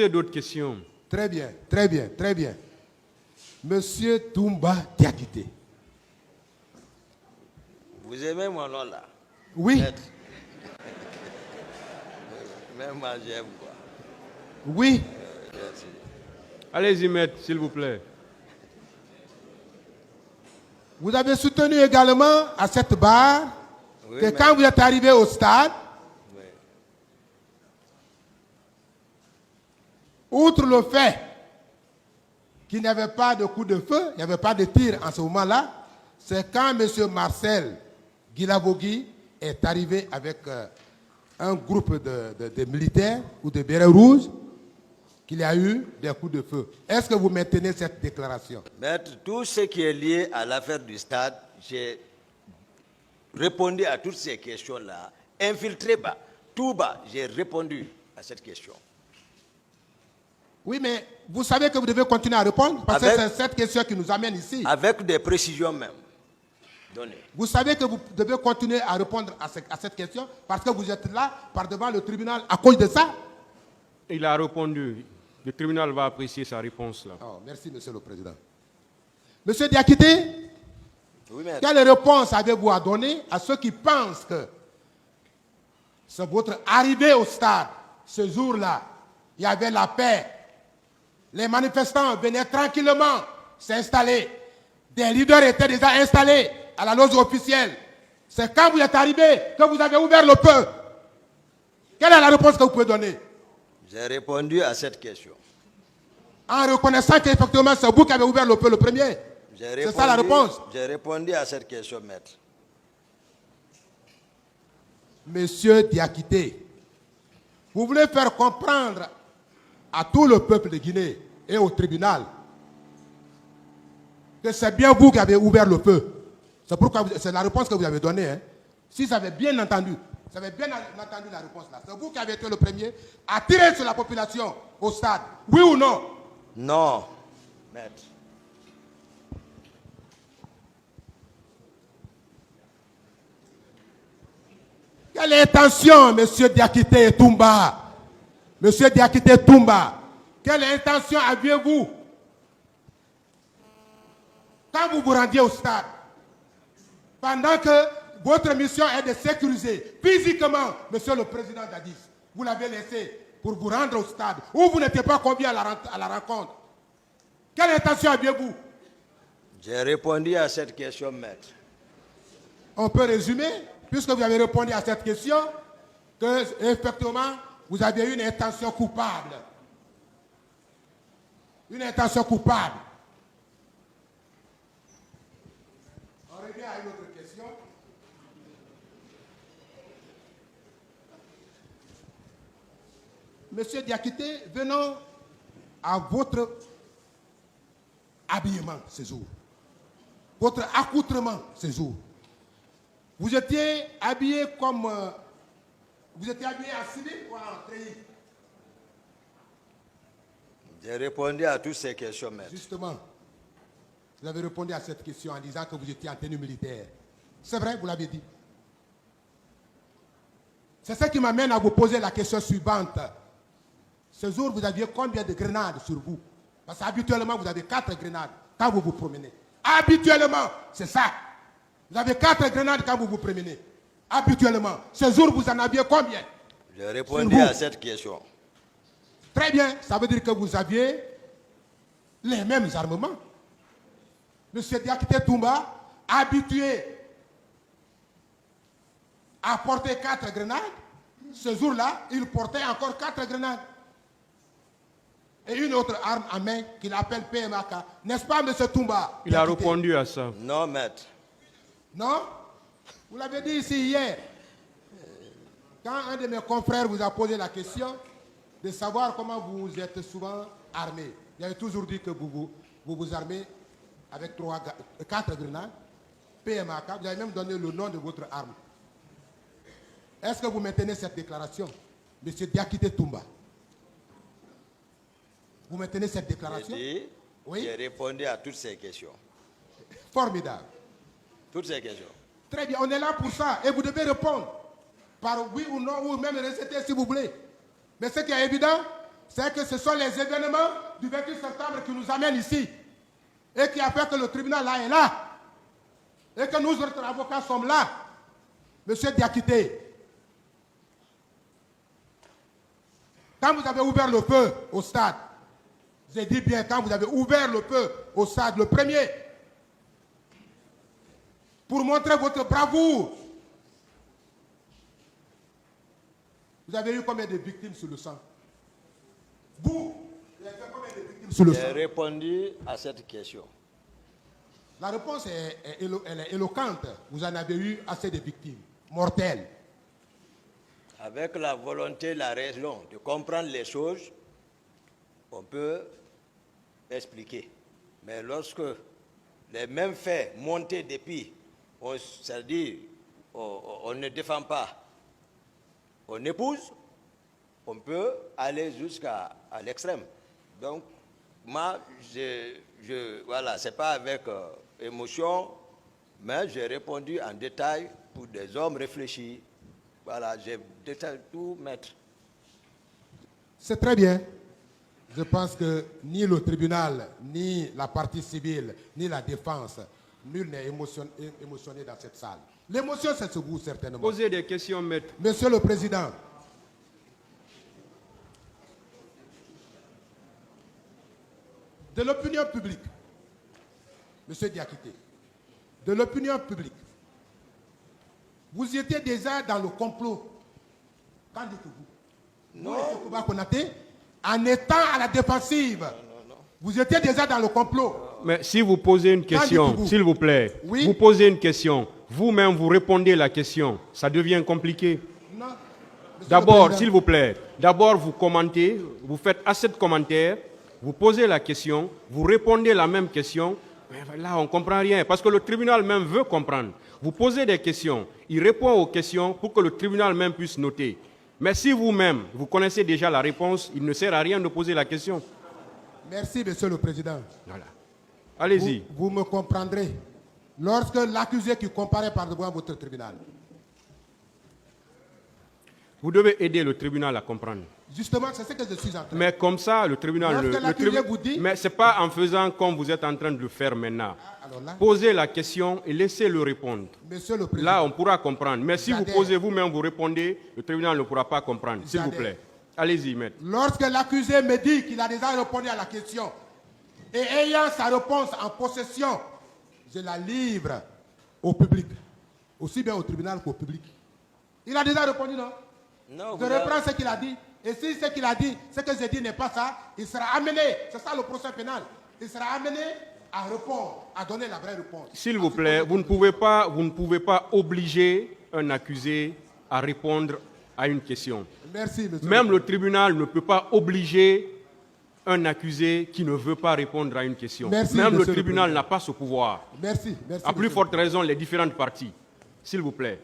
D'autres questions? Très bien, très bien, très bien. Monsieur Toumba Diakité. Vous aimez mon nom là? Oui. Maître. Même moi j'aime quoi. Oui. Merci. Allez-y, maître, s'il vous plaît. Vous avez soutenu également à cette barre Oui, que maître. quand vous êtes arrivé au stade, Oui. outre le fait qu'il n'y avait pas de coup de feu, il n'y avait pas de tir en ce moment-là, c'est quand M. Marcel Guilavogui est arrivé avec un groupe de militaires ou de bérets rouges qu'il y a eu des coups de feu. Est-ce que vous maintenez cette déclaration? Maître, tout ce qui est lié à l'affaire du stade, j'ai répondu à toutes ces questions-là. Infiltré bas, tout bas, j'ai répondu à cette question. Oui, mais vous savez que vous devez continuer à répondre parce Avec- que c'est cette question qui nous amène ici. Avec des précisions même données. Vous savez que vous devez continuer à répondre à cette question parce que vous êtes là par devant le tribunal à cause de ça. Il a répondu. Le tribunal va apprécier sa réponse là. Oh, merci, Monsieur le Président. Monsieur Diakité, Oui, maître. quelle réponse avez-vous à donner à ceux qui pensent que c'est votre arrivée au stade, ce jour-là, il y avait la paix, les manifestants venaient tranquillement s'installer, des leaders étaient déjà installés à la loge officielle. C'est quand vous êtes arrivé que vous avez ouvert le feu. Quelle est la réponse que vous pouvez donner? J'ai répondu à cette question. En reconnaissant qu'effectivement c'est vous qui avez ouvert le feu le premier. C'est ça la réponse. J'ai répondu à cette question, maître. Monsieur Diakité, vous voulez faire comprendre à tout le peuple de Guinée et au tribunal que c'est bien vous qui avez ouvert le feu. C'est pourquoi c'est la réponse que vous avez donnée. Hein. Si vous avez bien entendu, vous avez bien entendu la réponse là. C'est vous qui avez été le premier à tirer sur la population au stade. Oui ou non? Non, maître. Quelle intention, monsieur Diakité Toumba? Monsieur Diakité Toumba, quelle intention aviez-vous quand vous vous rendiez au stade? Pendant que votre mission est de sécuriser physiquement, monsieur le président Dadis, vous l'avez laissé pour vous rendre au stade, ou vous n'étiez pas convié à la rencontre. Quelle intention aviez-vous? J'ai répondu à cette question, maître. On peut résumer, puisque vous avez répondu à cette question, que effectivement, vous avez eu une intention coupable. Une intention coupable. On revient à une autre question. Monsieur Diakité, venons à votre habillement ce jour. Votre accoutrement ce jour. Vous étiez habillé comme... vous étiez habillé en civil ou en treillis? J'ai répondu à toutes ces questions, maître. Justement, vous avez répondu à cette question en disant que vous étiez en tenue militaire. C'est vrai, vous l'avez dit. C'est ça qui m'amène à vous poser la question suivante. Ce jour, vous aviez combien de grenades sur vous? Parce qu'habituellement, vous avez 4 grenades quand vous vous promenez. Habituellement, c'est ça. Vous avez 4 grenades quand vous vous promenez. Habituellement. Ce jour, vous en aviez combien? J'ai répondu à cette question. Très bien. Ça veut dire que vous aviez les mêmes armements. Monsieur Diakité Toumba, habitué à porter 4 grenades, ce jour-là, il portait encore 4 grenades. Et une autre arme en main qu'il appelle PMAK. N'est-ce pas, monsieur Toumba? Il a répondu à ça. Non, maître. Non? Vous l'avez dit ici hier. Quand un de mes confrères vous a posé la question de savoir comment vous êtes souvent armé, il avait toujours dit que vous vous armez avec 4 grenades, PMAK. Vous avez même donné le nom de votre arme. Est-ce que vous maintenez cette déclaration, monsieur Diakité Toumba? Vous maintenez cette déclaration? Oui. J'ai répondu à toutes ces questions. Formidable. Toutes ces questions. Très bien, on est là pour ça. Et vous devez répondre par oui ou non, ou même réciter si vous voulez. Mais ce qui est évident, c'est que ce sont les événements du 28 septembre qui nous amènent ici et qui a fait que le tribunal là est là et que nous autres avocats sommes là. Monsieur Diakité, quand vous avez ouvert le feu au stade, j'ai dit bien quand vous avez ouvert le feu au stade, le premier, pour montrer votre bravoure, vous avez eu combien de victimes sur le sang? Vous avez fait combien de victimes sur le sang? J'ai répondu à cette question. La réponse elle est éloquente. Vous en avez eu assez de victimes mortelles. Avec la volonté, la raison de comprendre les choses, on peut expliquer. Mais lorsque les mêmes faits montés depuis, c'est-à-dire on ne défend pas, on épouse, on peut aller jusqu'à l'extrême. Donc, moi, voilà, ce n'est pas avec émotion, mais j'ai répondu en détail pour des hommes réfléchis. Voilà, j'ai détaillé tout, maître. C'est très bien. Je pense que ni le tribunal, ni la partie civile, ni la défense, nul n'est émotionné dans cette salle. L'émotion, c'est ce vous, certainement. Posez des questions, maître. Monsieur le Président, de l'opinion publique, Monsieur Diakité, de l'opinion publique, vous étiez déjà dans le complot. Qu'en dites-vous? Non. Vous, Kouba Konaté, en étant à la défensive, vous étiez déjà dans le complot. Mais si vous posez une question, dites-vous? s'il vous plaît, Oui. vous posez une question, vous-même vous répondez la question, ça devient compliqué. Non. Monsieur le D'abord, Président, s'il vous plaît, d'abord vous commentez, vous faites assez de commentaires, vous posez la question, vous répondez la même question, mais là on ne comprend rien, parce que le tribunal même veut comprendre. Vous posez des questions, il répond aux questions pour que le tribunal même puisse noter. Mais si vous-même, vous connaissez déjà la réponse, il ne sert à rien de poser la question. Merci, Monsieur le Président. Voilà. Allez-y. Vous me comprendrez. Lorsque l'accusé qui comparaît par devant votre tribunal, Vous devez aider le tribunal à comprendre. justement, c'est ce que je suis en train de Mais comme ça, le tribunal... Lorsque l'accusé vous dit- Mais ce n'est pas en faisant comme vous êtes en train de le faire maintenant. Alors là, Posez la question et laissez-le répondre. Monsieur le Président, Là, on pourra comprendre. Mais si vous J'adhère. posez vous-même, vous répondez, le tribunal ne pourra pas comprendre. S'il vous J'adhère. plaît. Allez-y, maître. lorsque l'accusé me dit qu'il a déjà répondu à la question, et ayant sa réponse en possession, je la livre au public, aussi bien au tribunal qu'au public. Il a déjà répondu, non? Non, Je reprends ce qu'il a dit. Et si ce qu'il a dit, ce que j'ai dit n'est pas ça, il sera amené, c'est ça le procès pénal, il sera amené à répondre, à donner la vraie réponse. S'il vous plaît, vous ne pouvez pas obliger un accusé à répondre à une question. Merci, monsieur. Même le tribunal ne peut pas obliger un accusé qui ne veut pas répondre à une question. Merci, Même le monsieur le tribunal président. n'a pas ce pouvoir. Merci, merci. À plus monsieur. forte raison, les différentes parties. S'il vous plaît.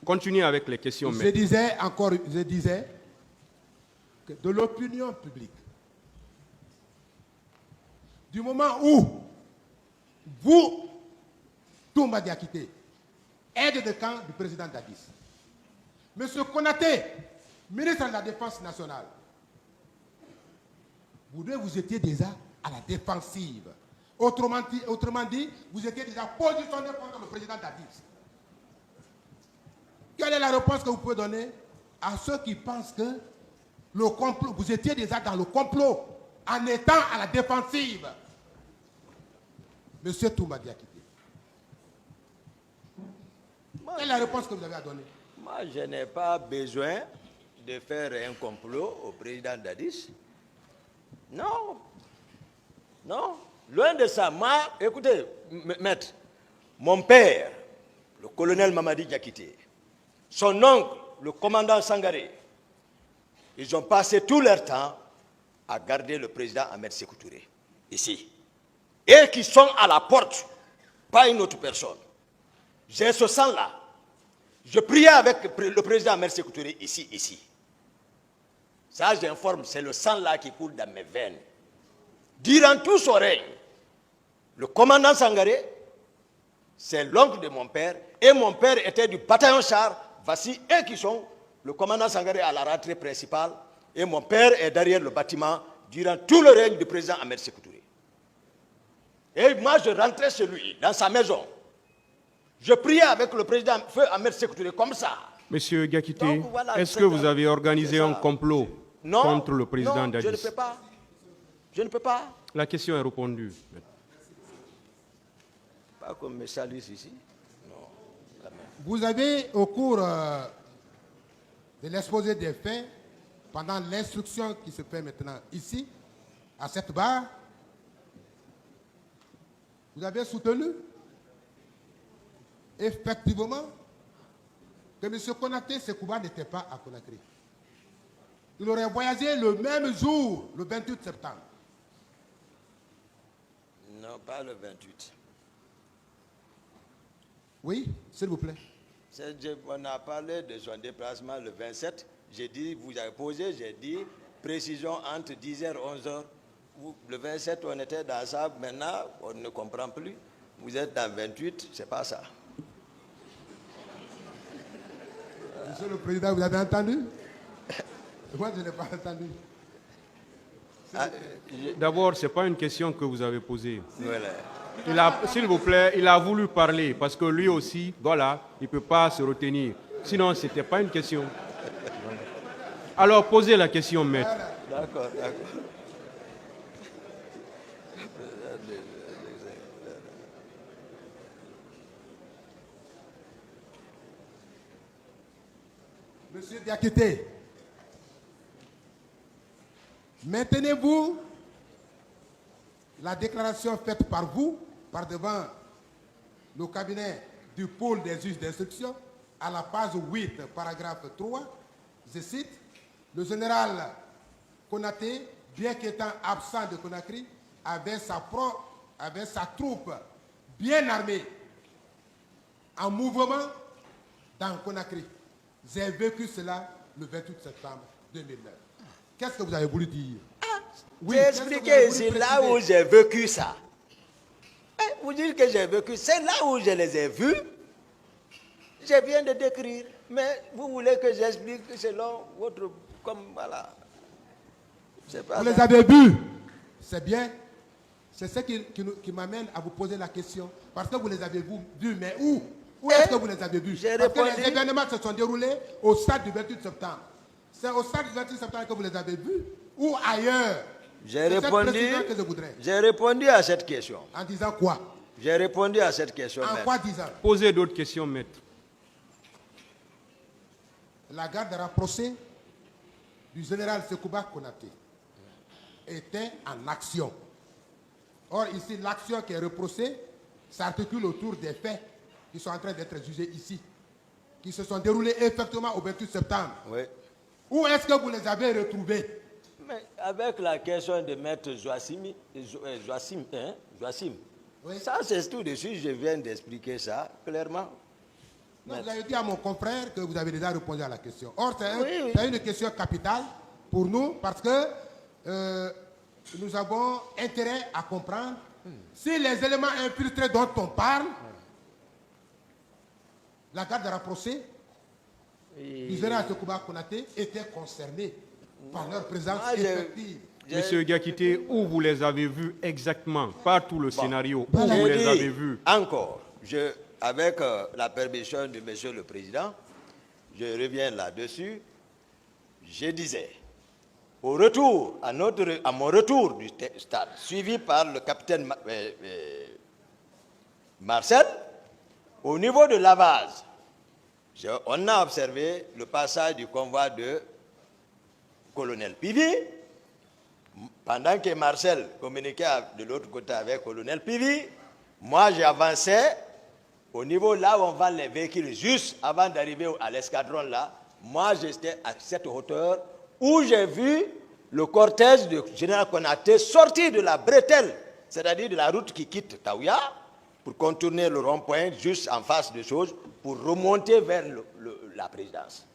Continuez avec les questions, Je maître. disais que de l'opinion publique, du moment où vous, Toumba Diakité, aide de camp du président Dadis, Monsieur Konaté, ministre de la Défense nationale, vous deux, vous étiez déjà à la défensive. Autrement dit, vous étiez déjà positionné contre le président Dadis. Quelle est la réponse que vous pouvez donner à ceux qui pensent que le complot, vous étiez déjà dans le complot en étant à la défensive? Monsieur Toumba Diakité. Quelle est la réponse que vous avez à donner? Moi, je n'ai pas besoin de faire un complot au président Dadis. Non. Non. Loin de ça. Moi, écoutez, maître, mon père, le colonel Mamadi Diakité, son oncle, le commandant Sangaré, ils ont passé tout leur temps à garder le président Ahmed Sékou Touré, ici. Et qui sont à la porte, pas une autre personne. J'ai ce sang-là. Je priais avec le président Ahmed Sékou Touré ici. Ça, j'informe, c'est le sang-là qui coule dans mes veines. Durant tout son règne, le commandant Sangaré, c'est l'oncle de mon père, et mon père était du bataillon char. Voici eux qui sont, le commandant Sangaré à la rentrée principale, Et mon père est derrière le bâtiment durant tout le règne du président Ahmed Sékou Touré. Et moi, je rentrais chez lui, dans sa maison. Je priais avec le président Feu Ahmed Sékou Touré, comme ça. Monsieur Gakité, Donc, voilà, est-ce que vous avez organisé un complot contre le président Dadis? Je ne peux pas. Je ne peux pas. La question est répondue. Pas comme mes salis ici. Non. Vous avez, au cours de l'exposé des faits, pendant l'instruction qui se fait maintenant ici, à cette barre, vous avez soutenu effectivement que M. Konaté Sekouba n'était pas à Conakry. Il aurait voyagé le même jour, le 28 septembre. Non, pas le 28. Oui, s'il vous plaît. On a parlé de son déplacement le 27. J'ai dit, vous avez posé, j'ai dit, précision entre 10h et 11h. Le 27, on était dans ça. Maintenant, on ne comprend plus. Vous êtes dans 28, c'est pas ça. Monsieur le Président, vous avez entendu? Moi, je n'ai pas entendu. D'abord, ce n'est pas une question que vous avez posée. Voilà. S'il vous plaît, il a voulu parler parce que lui aussi, voilà, il ne peut pas se retenir. Sinon, ce n'était pas une question. Alors, posez la question, maître. D'accord, d'accord. Monsieur Diakité, maintenez-vous la déclaration faite par vous, par devant le cabinet du pôle des juges d'instruction, à la page 8, paragraphe 3, je cite, le général Konaté, bien qu'étant absent de Conakry, avait sa troupe bien armée, en mouvement dans Conakry. J'ai vécu cela le 28 septembre 2009. Qu'est-ce que vous avez voulu dire? Oui, j'ai expliqué ici là où j'ai vécu ça. Vous dites que j'ai vécu, c'est là où je les ai vus. Je viens de décrire. Mais vous voulez que j'explique selon votre... Comme voilà. Vous les avez vus. C'est bien. C'est ce qui m'amène à vous poser la question. Parce que vous les avez vus, mais où? Où est-ce que vous les avez vus? Parce que les événements se sont déroulés au stade du 28 septembre. C'est au stade du 28 septembre que vous les avez vus ou ailleurs? J'ai répondu à cette question. En disant quoi? J'ai répondu à cette question. En quoi disant? Posez d'autres questions, maître. La garde rapprochée du général Sekouba Konaté était en action. Or, ici, l'action qui est reprochée s'articule autour des faits qui sont en train d'être jugés ici, qui se sont déroulés effectivement au 28 septembre. Oui. Où est-ce que vous les avez retrouvés? Mais avec la question de maître Joachim, oui. Ça c'est tout de suite, je viens d'expliquer ça clairement. Non, vous avez dit à mon confrère que vous avez déjà répondu à la question. Or, c'est une question capitale pour nous parce que nous avons intérêt à comprendre si les éléments infiltrés dont on parle, la garde rapprochée du général Sekouba Konaté étaient concernés par leur présence effective. Monsieur Gakité, où vous les avez vus exactement? Pas tout le scénario. Où vous les avez vus? Encore, avec la permission de Monsieur le Président, je reviens là-dessus. Je disais, à mon retour du stade, suivi par le capitaine Marcel, au niveau de Lavaz, on a observé le passage du convoi de colonel Pivi. Pendant que Marcel communiquait de l'autre côté avec colonel Pivi, moi j'avançais au niveau là où on vend les véhicules, juste avant d'arriver à l'escadron là. Moi j'étais à cette hauteur où j'ai vu le cortège du général Konaté sortir de la bretelle, c'est-à-dire de la route qui quitte Taouya, pour contourner le rond-point juste en face des choses, pour remonter vers la présidence.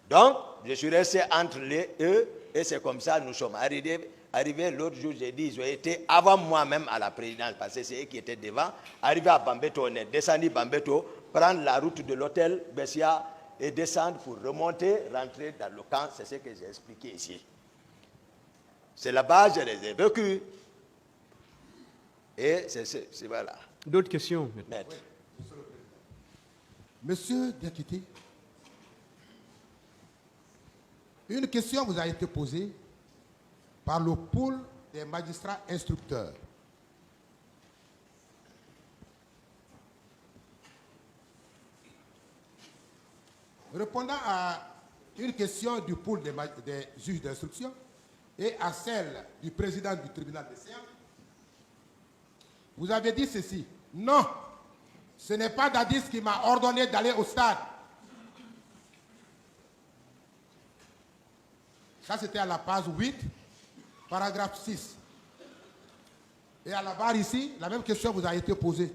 Donc, je suis resté entre eux, et c'est comme ça que nous sommes arrivés l'autre jour, j'ai dit, ils ont été avant moi-même à la présidence, parce que c'est eux qui étaient devant. Arrivé à Bambeto, on est descendu Bambeto, prendre la route de l'hôtel Bessia, et descendre pour remonter, rentrer dans le camp. C'est ce que j'ai expliqué ici. C'est là-bas, je les ai vécus. Et c'est voilà. D'autres questions? Maître. Monsieur Diakité, une question vous a été posée par le pôle des magistrats instructeurs. Répondant à une question du pôle des juges d'instruction et à celle du président du tribunal des séances, vous avez dit ceci: non, ce n'est pas Dadis qui m'a ordonné d'aller au stade. Ça, c'était à la page 8, paragraphe 6. Et à la barre ici, la même question vous a été posée.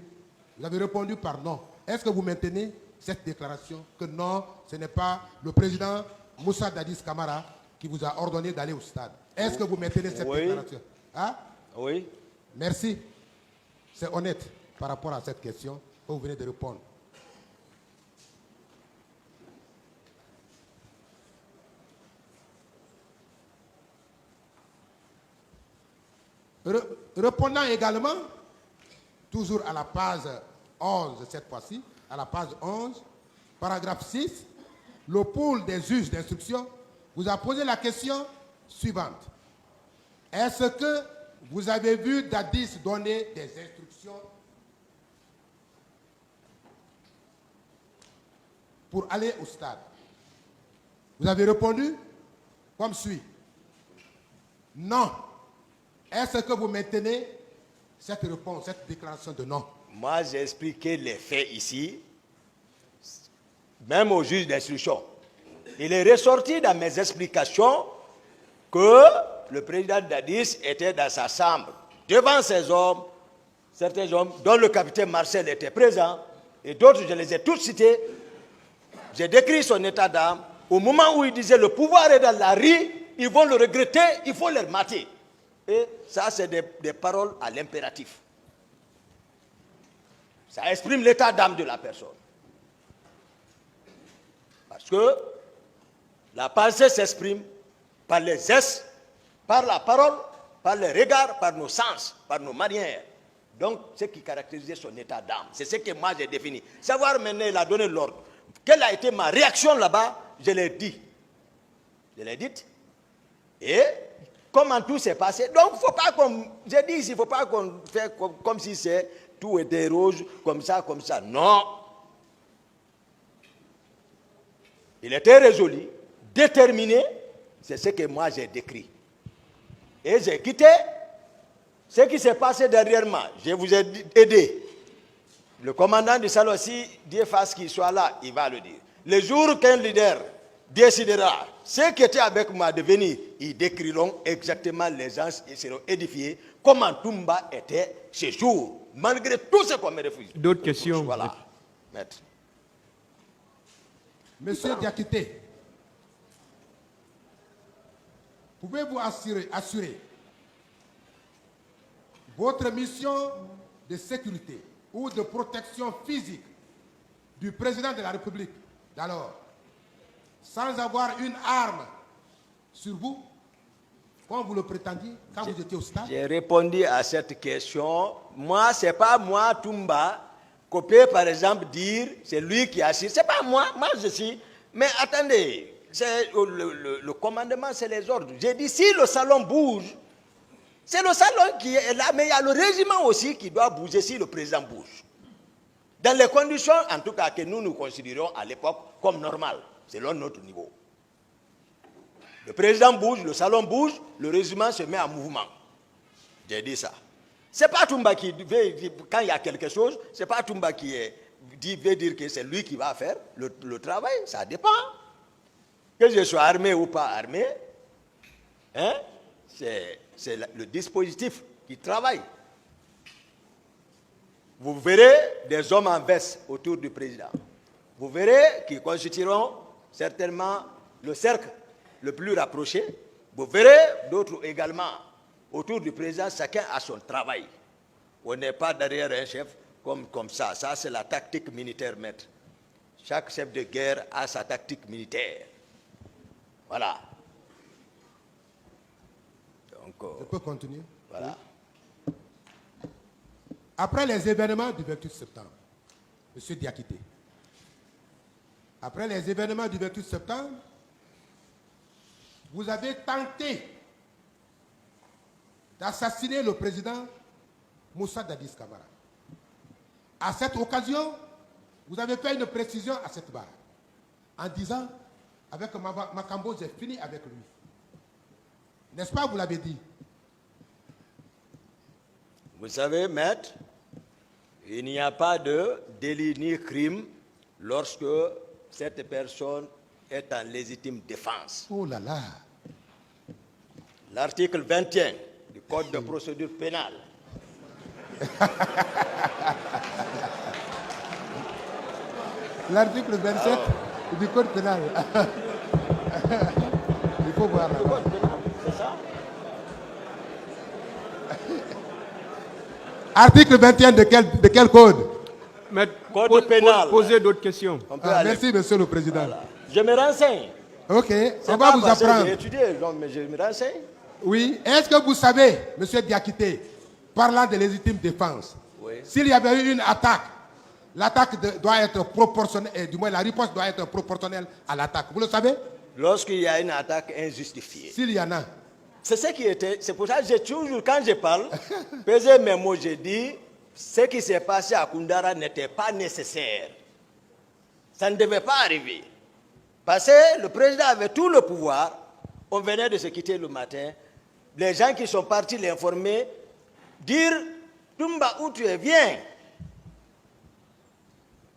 Vous avez répondu par non. Est-ce que vous maintenez cette déclaration que non, ce n'est pas le président Moussa Dadis Camara qui vous a ordonné d'aller au stade? Est-ce que vous maintenez cette déclaration? Hein? Oui. Merci. C'est honnête par rapport à cette question que vous venez de répondre. Répondant également, toujours à la page 11 cette fois-ci, à la page 11, paragraphe 6, le pôle des juges d'instruction vous a posé la question suivante. Est-ce que vous avez vu Dadis donner des instructions pour aller au stade? Vous avez répondu comme suit. Non. Est-ce que vous maintenez cette réponse, cette déclaration de non? Moi, j'ai expliqué les faits ici, même au juge d'instruction. Il est ressorti dans mes explications que le président Dadis était dans sa chambre, devant ces hommes, certains hommes, dont le capitaine Marcel était présent, et d'autres, je les ai tous cités. J'ai décrit son état d'âme. Au moment où il disait le pouvoir est dans la rue, ils vont le regretter, il faut les mater. Et ça, c'est des paroles à l'impératif. Ça exprime l'état d'âme de la personne. Parce que la pensée s'exprime par les gestes, par la parole, par les regards, par nos sens, par nos manières. Donc, ce qui caractérisait son état d'âme, c'est ce que moi j'ai défini. Savoir maintenant, il a donné l'ordre. Quelle a été ma réaction là-bas? Je l'ai dit. Je l'ai dit. Et comment tout s'est passé. Donc, il ne faut pas qu'on... J'ai dit ici, il ne faut pas qu'on fait comme si tout était rouge, comme ça, comme ça. Non. Il était résolu, déterminé. C'est ce que moi j'ai décrit. Et j'ai quitté ce qui s'est passé derrière moi. Je vous ai aidé. Le commandant du salon, si Dieu fasse qu'il soit là, il va le dire. Le jour qu'un leader décidera, ceux qui étaient avec moi de venir, ils décriront exactement les gens, ils seront édifiés, comment Toumba était ce jour, malgré tout ce qu'on me refuse. D'autres questions? Voilà. Maître. Monsieur Diakité, pouvez-vous assurer votre mission de sécurité ou de protection physique du président de la République d'alors, sans avoir une arme sur vous, comme vous le prétendiez quand vous étiez au stade? J'ai répondu à cette question. Moi, ce n'est pas moi, Toumba, qu'on peut par exemple dire, c'est lui qui assure. Ce n'est pas moi, moi je suis. Mais attendez, le commandement, c'est les ordres. J'ai dit, si le salon bouge, c'est le salon qui est là, mais il y a le régiment aussi qui doit bouger si le président bouge. Dans les conditions, en tout cas, que nous considérons à l'époque comme normales, selon notre niveau. Le président bouge, le salon bouge, le régiment se met en mouvement. J'ai dit ça. Ce n'est pas Toumba qui veut, quand il y a quelque chose, ce n'est pas Toumba qui veut dire que c'est lui qui va faire le travail, ça dépend. Que je sois armé ou pas armé, hein, c'est le dispositif qui travaille. Vous verrez des hommes en veste autour du président. Vous verrez qu'ils constitueront certainement le cercle le plus rapproché. Vous verrez d'autres également autour du président, chacun a son travail. On n'est pas derrière un chef comme ça. Ça, c'est la tactique militaire, maître. Chaque chef de guerre a sa tactique militaire. Voilà. Donc, Je peux continuer? voilà. Oui. Après les événements du 28 septembre, M. Diakité, après les événements du 28 septembre, vous avez tenté d'assassiner le président Moussa Dadis Camara. À cette occasion, vous avez fait une précision à cette barre, en disant, avec Makambo, j'ai fini avec lui. N'est-ce pas, vous l'avez dit? Vous savez, maître, il n'y a pas de délit ni crime lorsque cette personne est en légitime défense. Oh là là. L'article 21 du Code de procédure pénale L'article 27 du Code pénal. Il faut voir là. c'est ça? Article 21 de quel code? Maître, Code pénal. posez d'autres questions. On peut aller. Merci, monsieur le président. Voilà. Je me renseigne. Ok, C'est on va pas vous parce que apprendre. J'ai étudié, donc, mais je me renseigne. Oui, est-ce que vous savez, monsieur Diakité, parlant de légitime défense, Oui. s'il y avait eu une attaque, l'attaque doit être proportionnelle, et du moins la riposte doit être proportionnelle à l'attaque. Vous le savez? Lorsqu'il y a une attaque injustifiée. S'il y en a. C'est ce qui était. C'est pour ça que j'ai toujours, quand je parle, peser mes mots, j'ai dit, ce qui s'est passé à Koundara n'était pas nécessaire. Ça ne devait pas arriver. Parce que le président avait tout le pouvoir. On venait de se quitter le matin. Les gens qui sont partis l'informer, dire, Toumba, où tu es, viens.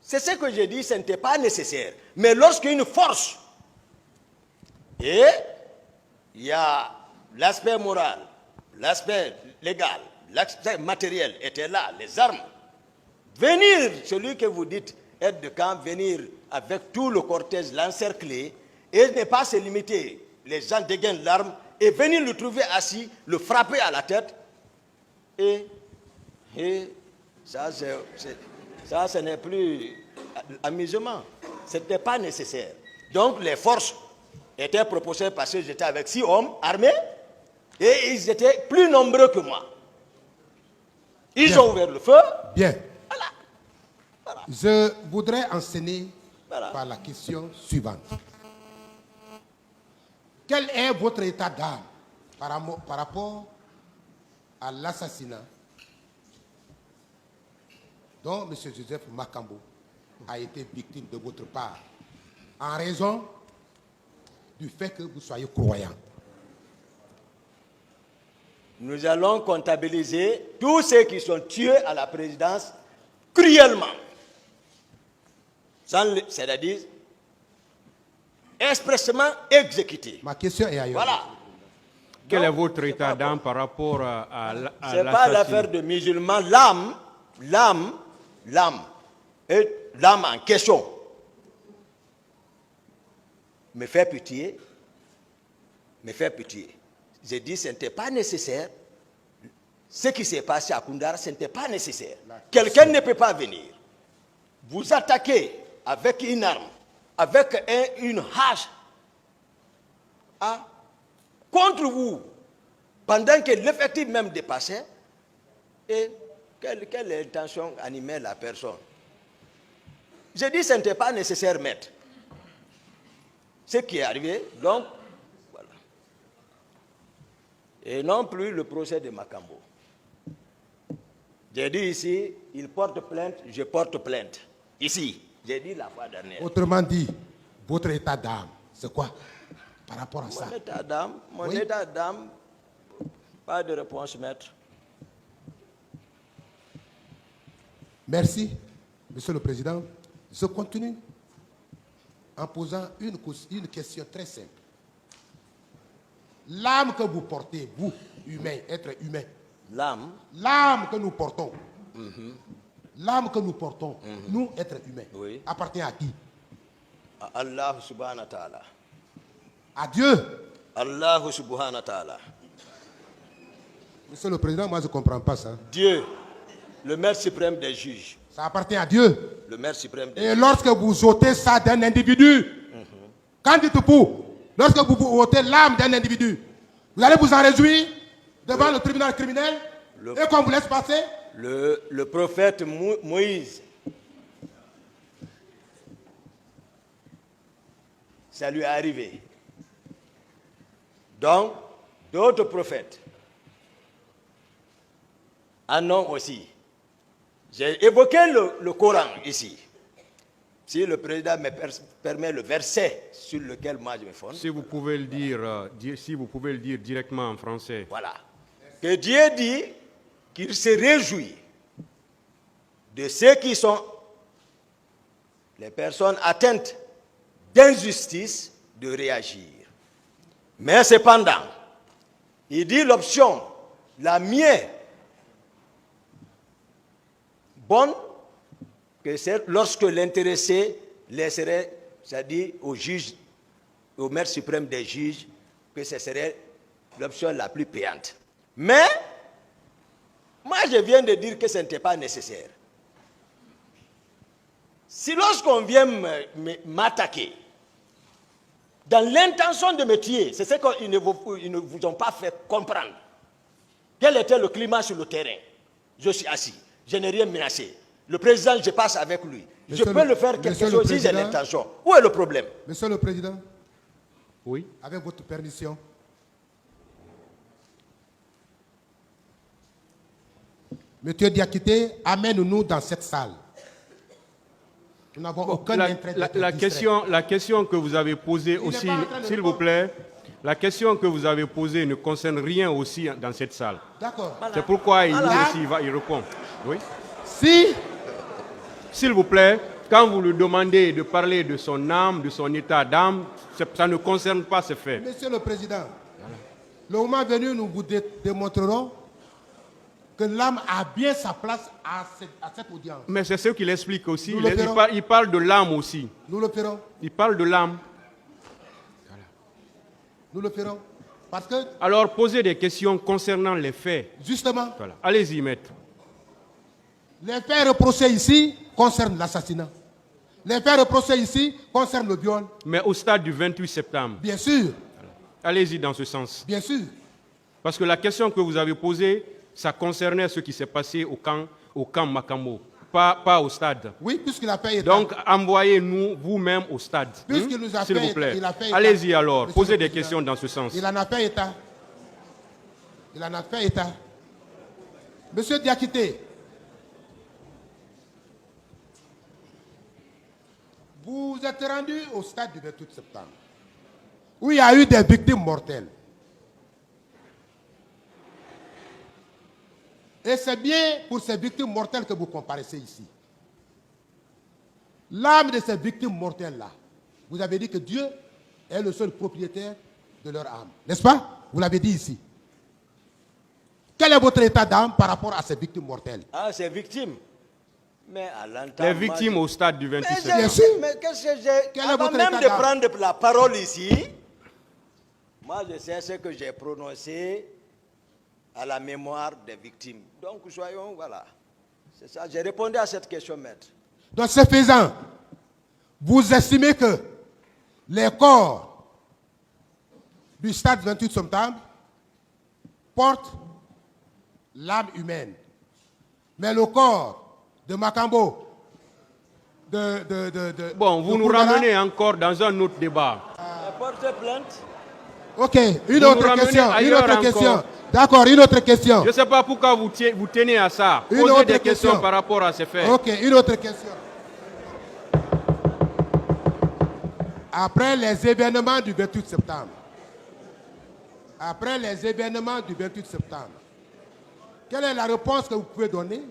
C'est ce que j'ai dit, ce n'était pas nécessaire. Mais lorsqu'une force, et il y a l'aspect moral, l'aspect légal, l'aspect matériel était là, les armes. Venir, celui que vous dites aide de camp, venir avec tout le cortège l'encercler et ne pas se limiter. Les gens dégainent l'arme et venir le trouver assis, le frapper à la tête. Et ça, ce n'est plus amusement. Ce n'était pas nécessaire. Donc les forces étaient proposées parce que j'étais avec 6 hommes armés et ils étaient plus nombreux que moi. Ils ont ouvert le feu. Bien. Voilà. Voilà. Je voudrais enseigner Voilà. par la question suivante. Quel est votre état d'âme par rapport à l'assassinat dont M. Joseph Makambo a été victime de votre part en raison du fait que vous soyez croyant? Nous allons comptabiliser tous ceux qui sont tués à la présidence cruellement. C'est-à-dire expressément exécutés. Ma question est ailleurs. Voilà. Quel Donc, est votre c'est état pas d'âme bon. par rapport à Ce n'est pas l'assassinat? l'affaire de musulmans. L'âme en question me fait pitié. J'ai dit que ce n'était pas nécessaire. Ce qui s'est passé à Koundara, ce n'était pas nécessaire. Quelqu'un ne peut pas venir. Vous attaquez avec une arme, avec une hache, contre vous, pendant que l'effectif même dépassait. Et quelle intention animait la personne? J'ai dit que ce n'était pas nécessaire, maître. Ce qui est arrivé, donc, voilà. Et non plus le procès de Makambo. J'ai dit ici, il porte plainte, je porte plainte. Ici, j'ai dit la fois dernière. Autrement dit, votre état d'âme, c'est quoi par rapport à ça? Mon état d'âme, pas de réponse, maître. Merci, Monsieur le Président. Je continue en posant une question très simple. L'âme que vous portez, vous, humain, être humain, l'âme que nous portons, l'âme que nous portons, nous, êtres humains, Oui. appartient à qui? Allah subhanahu wa ta'ala. À Dieu. Allah subhanahu wa ta'ala. Monsieur le Président, moi je ne comprends pas ça. Dieu, le maître suprême des juges. Ça appartient à Dieu. le maître suprême des Et juges. lorsque vous ôtez ça d'un individu, quand dites-vous, lorsque vous ôtez l'âme d'un individu, vous allez vous en réjouir devant le tribunal criminel et qu'on vous laisse passer? Le prophète Moïse, ça lui est arrivé. Donc, d'autres prophètes en ont aussi. J'ai évoqué le Coran ici. Si le président me permet le verset sur lequel moi je me fonde. Si vous pouvez le dire directement en français. Voilà. Que Dieu dit qu'il se réjouit de ceux qui sont les personnes atteintes d'injustice de réagir. Mais cependant, il dit l'option la mieux bonne, que c'est lorsque l'intéressé laisserait, c'est-à-dire au juge, au maître suprême des juges, que ce serait l'option la plus payante. Mais, moi je viens de dire que ce n'était pas nécessaire. Si lorsqu'on vient m'attaquer, dans l'intention de me tuer, c'est ce qu'ils ne vous ont pas fait comprendre. Quel était le climat sur le terrain? Je suis assis, je n'ai rien menacé. Le président, je passe avec lui. Je peux le faire quelque chose si j'ai l'intention. Où est le problème? Monsieur le Président, Oui. avec votre permission, Monsieur Diakité, amène-nous dans cette salle. Nous n'avons aucun intérêt d'être distrait. La question que vous avez posée aussi, pas en train de s'il vous répondre. plaît, la question que vous avez posée ne concerne rien aussi dans cette salle. D'accord. C'est pourquoi il répond. Oui. Si, S'il vous plaît, quand vous lui demandez de parler de son âme, de son état d'âme, ça ne concerne pas ces faits. Monsieur le Président, le moment venu, nous vous démontrerons que l'âme a bien sa place à cette audience. Mais c'est ce qu'il explique aussi. Nous le verrons. Il parle de l'âme aussi. Nous le ferons. Il parle de l'âme. Nous le ferons. Parce que, Alors, posez des questions concernant les faits. justement, Voilà. Allez-y, maître. les faits reprochés ici concernent l'assassinat. Les faits reprochés ici concernent le viol. Mais au stade du 28 septembre. Bien sûr, Allez-y dans ce sens. bien sûr. Parce que la question que vous avez posée, ça concernait ce qui s'est passé au camp Makambo, pas au stade. Oui, puisqu'il a fait état. Donc, envoyez-nous vous-même au stade. Puisqu'il nous a S'il fait vous plaît. il a fait état. Allez-y alors, Monsieur posez le des Président, questions dans ce sens. Il en a fait état. Il en a fait état. Monsieur Diakité, vous êtes rendu au stade du 28 septembre, où il y a eu des victimes mortelles. Et c'est bien pour ces victimes mortelles que vous comparaissez ici. L'âme de ces victimes mortelles-là, vous avez dit que Dieu est le seul propriétaire de leur âme. N'est-ce pas? Vous l'avez dit ici. Quel est votre état d'âme par rapport à ces victimes mortelles? Ah, ces victimes. Mais à l'entendre. Les victimes au stade du 28 Mais septembre. Bien sûr. mais qu'est-ce que j'ai. Quel est Avant votre même état de d'âme? prendre la parole ici, moi je sais ce que j'ai prononcé à la mémoire des victimes. Donc soyons, voilà. C'est ça, j'ai répondu à cette question, maître. Donc, ce faisant, vous estimez que les corps du stade 28 septembre portent l'âme humaine. Mais le corps de Makambo, Bon, vous de nous Koungara- ramenez encore dans un autre débat. Portez plainte. Ok, une Vous autre nous ramenez question. Une ailleurs autre encore. question. D'accord, une autre question. Je ne sais pas pourquoi vous tenez à ça. Une Posez autre des questions question. par rapport à ces faits. Ok, une autre question. Après les événements du 28 septembre, quelle est la réponse que vous pouvez donner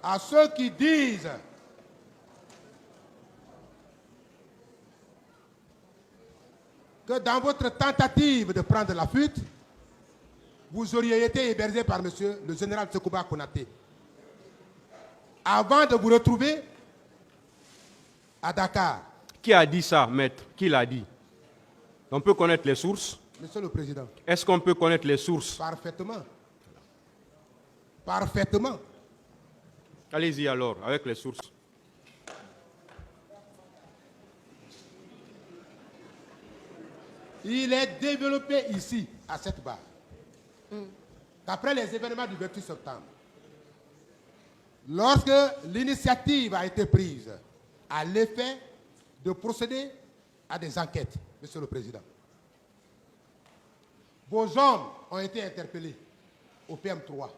à ceux qui disent que dans votre tentative de prendre la fuite, vous auriez été hébergé par monsieur le général Sekouba Konaté avant de vous retrouver à Dakar? Qui a dit ça, maître? Qui l'a dit? On peut connaître les sources? Monsieur le Président, Est-ce qu'on peut connaître les sources? parfaitement. Parfaitement. Allez-y alors, avec les sources. Il est développé ici, à cette barre, qu'après les événements du 28 septembre, lorsque l'initiative a été prise à l'effet de procéder à des enquêtes, Monsieur le Président, vos hommes ont été interpellés au PM3.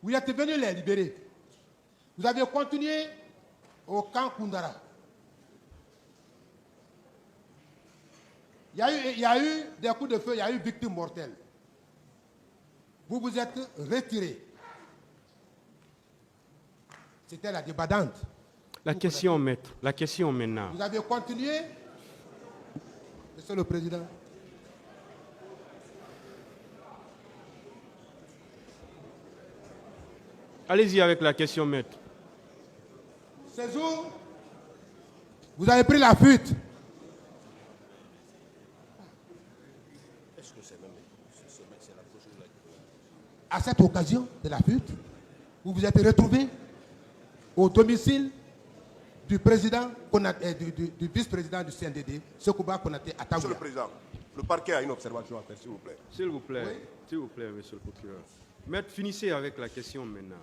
Vous êtes venus les libérer. Vous avez continué au camp Koundara. Il y a eu des coups de feu, il y a eu victimes mortelles. Vous vous êtes retirés. C'était la débandante. La question, maître, la question maintenant. Vous avez continué, Monsieur le Président. Allez-y avec la question, maître. Ces jours, vous avez pris la fuite. À cette occasion de la fuite, vous vous êtes retrouvé au domicile du président, du vice-président du CNDD, Sekouba Konaté à Taouya. Monsieur le Président, le parquet a une observation à faire, s'il vous plaît. S'il vous plaît, Oui. s'il vous plaît, monsieur le procureur. Maître, finissez avec la question maintenant.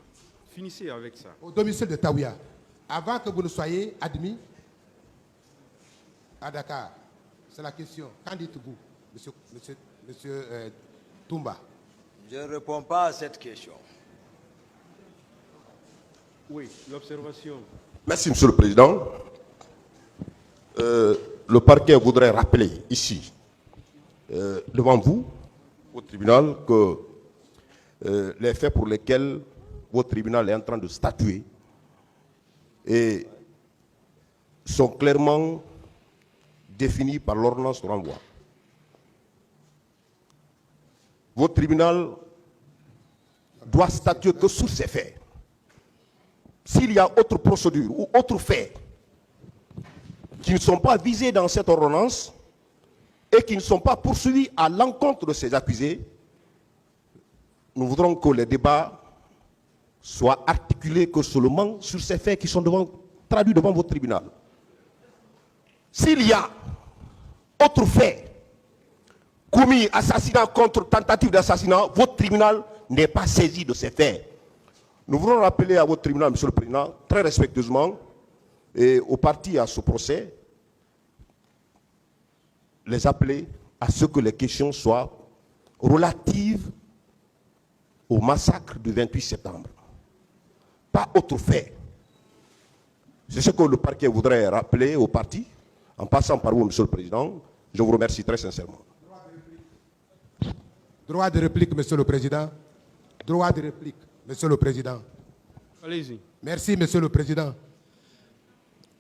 Finissez avec ça. Au domicile de Taouya, avant que vous ne soyez admis à Dakar. C'est la question. Qu'en dites-vous, monsieur Toumba? Je ne réponds pas à cette question. Oui, l'observation. Merci, Monsieur le Président. Le parquet voudrait rappeler ici, devant vous, au tribunal, que les faits pour lesquels votre tribunal est en train de statuer et sont clairement définis par l'ordonnance de renvoi. Votre tribunal doit statuer que sur ces faits. S'il y a autre procédure ou autre fait qui ne sont pas visés dans cette ordonnance et qui ne sont pas poursuivis à l'encontre de ces accusés, nous voudrons que les débats soient articulés que seulement sur ces faits qui sont traduits devant votre tribunal. S'il y a autre fait commis assassinat contre tentative d'assassinat, votre tribunal n'est pas saisi de ces faits. Nous voulons rappeler à votre tribunal, Monsieur le Président, très respectueusement, et aux parties à ce procès, les appeler à ce que les questions soient relatives au massacre du 28 septembre. Pas autre fait. C'est ce que le parquet voudrait rappeler aux parties, en passant par vous, Monsieur le Président. Je vous remercie très sincèrement. Droit de réplique, Monsieur le Président. Droit de réplique, Monsieur le Président. Allez-y. Merci, Monsieur le Président.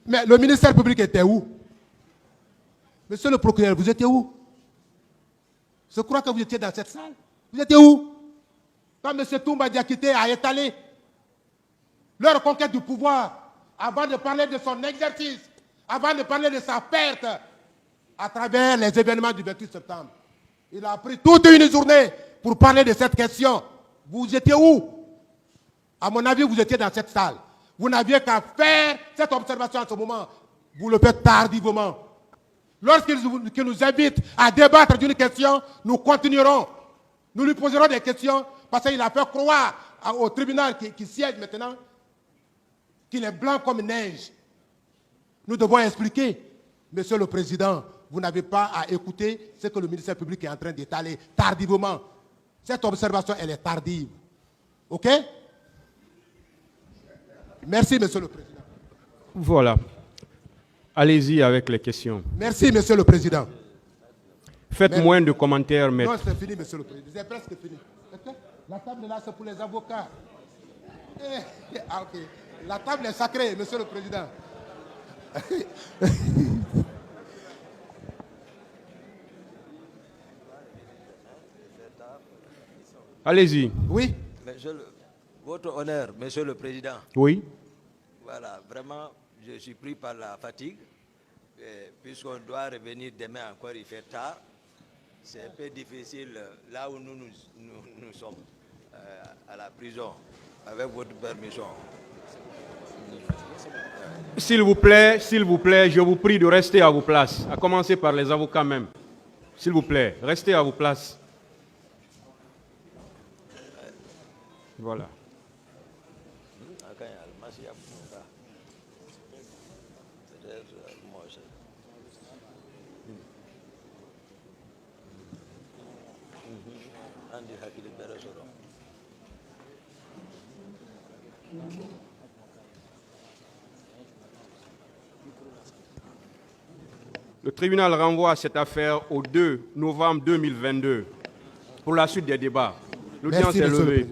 Mais le ministère public était où? Monsieur le procureur, vous étiez où? Je crois que vous étiez dans cette salle. Vous étiez où? Quand M. Toumba Diakité a étalé leur conquête du pouvoir, avant de parler de son exercice, avant de parler de sa perte, à travers les événements du 28 septembre. Il a pris toute une journée pour parler de cette question. Vous étiez où? À mon avis, vous étiez dans cette salle. Vous n'aviez qu'à faire cette observation en ce moment. Vous le faites tardivement. Lorsqu'il nous invite à débattre d'une question, nous continuerons. Nous lui poserons des questions parce qu'il a fait croire au tribunal qui siège maintenant qu'il est blanc comme neige. Nous devons expliquer, Monsieur le Président, vous n'avez pas à écouter ce que le ministère public est en train d'étaler tardivement. Cette observation, elle est tardive. OK? Merci, Monsieur le Président. Voilà. Allez-y avec les questions. Merci, Monsieur le Président. Faites moins de commentaires, maître. Non, c'est fini, Monsieur le Président. C'est presque fini. OK? La table là, c'est pour les avocats. Ah, OK. La table est sacrée, Monsieur le Président. Allez-y. Oui? Votre honneur, Monsieur le Président. Oui. Voilà, vraiment, je suis pris par la fatigue. Puisqu'on doit revenir demain encore, il fait tard. C'est un peu difficile là où nous sommes, à la prison, avec votre permission. S'il vous plaît, je vous prie de rester à vos places, à commencer par les avocats même. S'il vous plaît, restez à vos places. Voilà. Le tribunal renvoie cette affaire au 2 novembre 2022 pour la suite des débats. L'audience est levée.